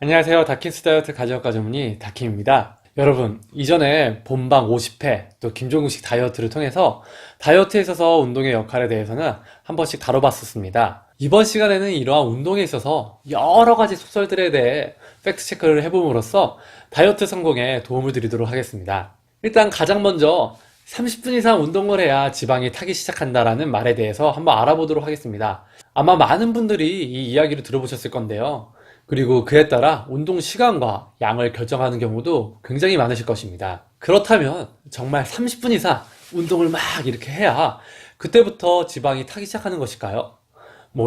안녕하세요. 다킨스 다이어트 가정과 전문의 다킴입니다. 여러분, 이전에 본방 50회 또 김종국식 다이어트를 통해서 다이어트에 있어서 운동의 역할에 대해서는 한 번씩 다뤄봤었습니다. 이번 시간에는 이러한 운동에 있어서 여러 가지 속설들에 대해 팩트 체크를 해봄으로써 다이어트 성공에 도움을 드리도록 하겠습니다. 일단 가장 먼저 30분 이상 운동을 해야 지방이 타기 시작한다라는 말에 대해서 한번 알아보도록 하겠습니다. 아마 많은 분들이 이 이야기를 들어보셨을 건데요. 그리고 그에 따라 운동 시간과 양을 결정하는 경우도 굉장히 많으실 것입니다. 그렇다면 정말 30분 이상 운동을 막 이렇게 해야 그때부터 지방이 타기 시작하는 것일까요?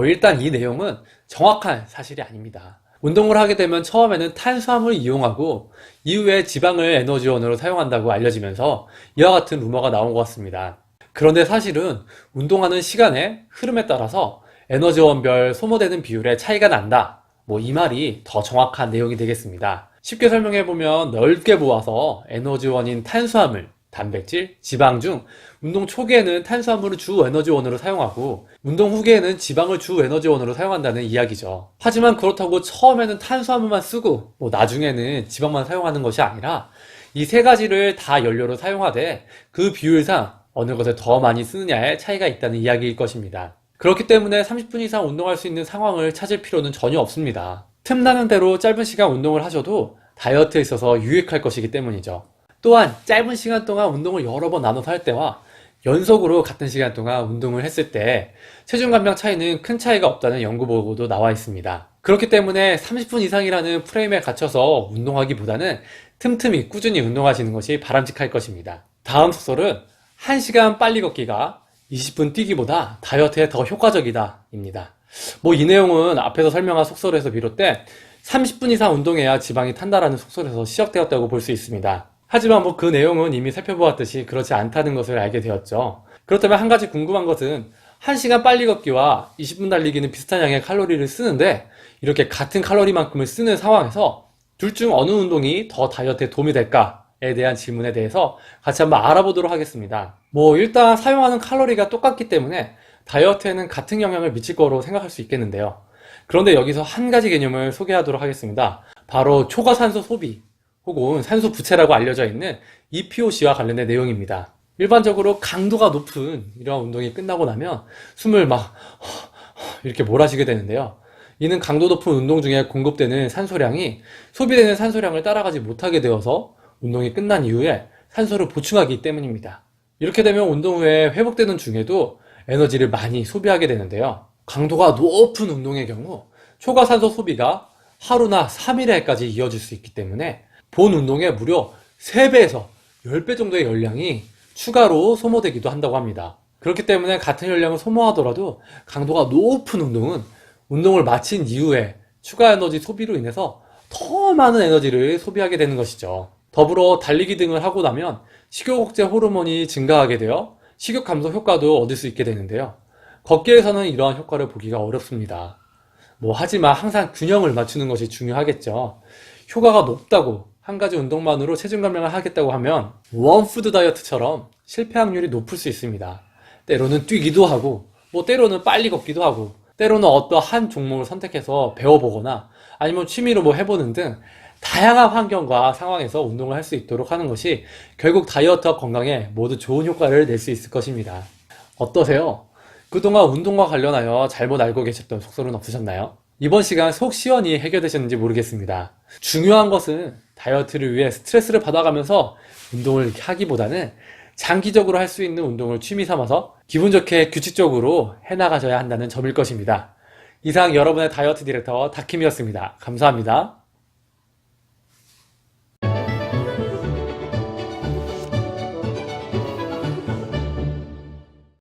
일단 이 내용은 정확한 사실이 아닙니다. 운동을 하게 되면 처음에는 탄수화물을 이용하고 이후에 지방을 에너지원으로 사용한다고 알려지면서 이와 같은 루머가 나온 것 같습니다. 그런데 사실은 운동하는 시간의 흐름에 따라서 에너지원별 소모되는 비율에 차이가 난다. 이 말이 더 정확한 내용이 되겠습니다. 쉽게 설명해보면 넓게 모아서 에너지원인 탄수화물, 단백질, 지방 중 운동 초기에는 탄수화물을 주 에너지원으로 사용하고 운동 후기에는 지방을 주 에너지원으로 사용한다는 이야기죠. 하지만 그렇다고 처음에는 탄수화물만 쓰고 나중에는 지방만 사용하는 것이 아니라 이 세 가지를 다 연료로 사용하되 그 비율상 어느 것을 더 많이 쓰느냐에 차이가 있다는 이야기일 것입니다. 그렇기 때문에 30분 이상 운동할 수 있는 상황을 찾을 필요는 전혀 없습니다. 틈나는 대로 짧은 시간 운동을 하셔도 다이어트에 있어서 유익할 것이기 때문이죠. 또한 짧은 시간 동안 운동을 여러 번 나눠서 할 때와 연속으로 같은 시간 동안 운동을 했을 때 체중 감량 차이는 큰 차이가 없다는 연구 보고도 나와 있습니다. 그렇기 때문에 30분 이상이라는 프레임에 갇혀서 운동하기보다는 틈틈이 꾸준히 운동하시는 것이 바람직할 것입니다. 다음 속설은 1시간 빨리 걷기가 20분 뛰기보다 다이어트에 더 효과적이다 입니다. 이 내용은 앞에서 설명한 속설에서 비롯돼 30분 이상 운동해야 지방이 탄다라는 속설에서 시작되었다고 볼 수 있습니다. 하지만 그 내용은 이미 살펴보았듯이 그렇지 않다는 것을 알게 되었죠. 그렇다면 한 가지 궁금한 것은 1시간 빨리 걷기와 20분 달리기는 비슷한 양의 칼로리를 쓰는데 이렇게 같은 칼로리만큼을 쓰는 상황에서 둘 중 어느 운동이 더 다이어트에 도움이 될까에 대한 질문에 대해서 같이 한번 알아보도록 하겠습니다. 일단 사용하는 칼로리가 똑같기 때문에 다이어트에는 같은 영향을 미칠 거로 생각할 수 있겠는데요. 그런데 여기서 한 가지 개념을 소개하도록 하겠습니다. 바로 초과산소 소비 혹은 산소 부채라고 알려져 있는 EPOC와 관련된 내용입니다. 일반적으로 강도가 높은 이러한 운동이 끝나고 나면 숨을 이렇게 몰아쉬게 되는데요. 이는 강도 높은 운동 중에 공급되는 산소량이 소비되는 산소량을 따라가지 못하게 되어서 운동이 끝난 이후에 산소를 보충하기 때문입니다. 이렇게 되면 운동 후에 회복되는 중에도 에너지를 많이 소비하게 되는데요. 강도가 높은 운동의 경우 초과산소 소비가 하루나 3일에까지 이어질 수 있기 때문에 본 운동의 무려 3배에서 10배 정도의 열량이 추가로 소모되기도 한다고 합니다. 그렇기 때문에 같은 열량을 소모하더라도 강도가 높은 운동은 운동을 마친 이후에 추가 에너지 소비로 인해서 더 많은 에너지를 소비하게 되는 것이죠. 더불어 달리기 등을 하고 나면 식욕 억제 호르몬이 증가하게 되어 식욕 감소 효과도 얻을 수 있게 되는데요. 걷기에서는 이러한 효과를 보기가 어렵습니다. 하지만 항상 균형을 맞추는 것이 중요하겠죠. 효과가 높다고 한 가지 운동만으로 체중 감량을 하겠다고 하면 원푸드 다이어트처럼 실패 확률이 높을 수 있습니다. 때로는 뛰기도 하고 때로는 빨리 걷기도 하고 때로는 어떠한 종목을 선택해서 배워보거나 아니면 취미로 해보는 등 다양한 환경과 상황에서 운동을 할 수 있도록 하는 것이 결국 다이어트와 건강에 모두 좋은 효과를 낼 수 있을 것입니다. 어떠세요? 그동안 운동과 관련하여 잘못 알고 계셨던 속설은 없으셨나요? 이번 시간 속 시원히 해결되셨는지 모르겠습니다. 중요한 것은 다이어트를 위해 스트레스를 받아가면서 운동을 하기보다는 장기적으로 할 수 있는 운동을 취미 삼아서 기분 좋게 규칙적으로 해나가셔야 한다는 점일 것입니다. 이상 여러분의 다이어트 디렉터 다킴이었습니다. 감사합니다.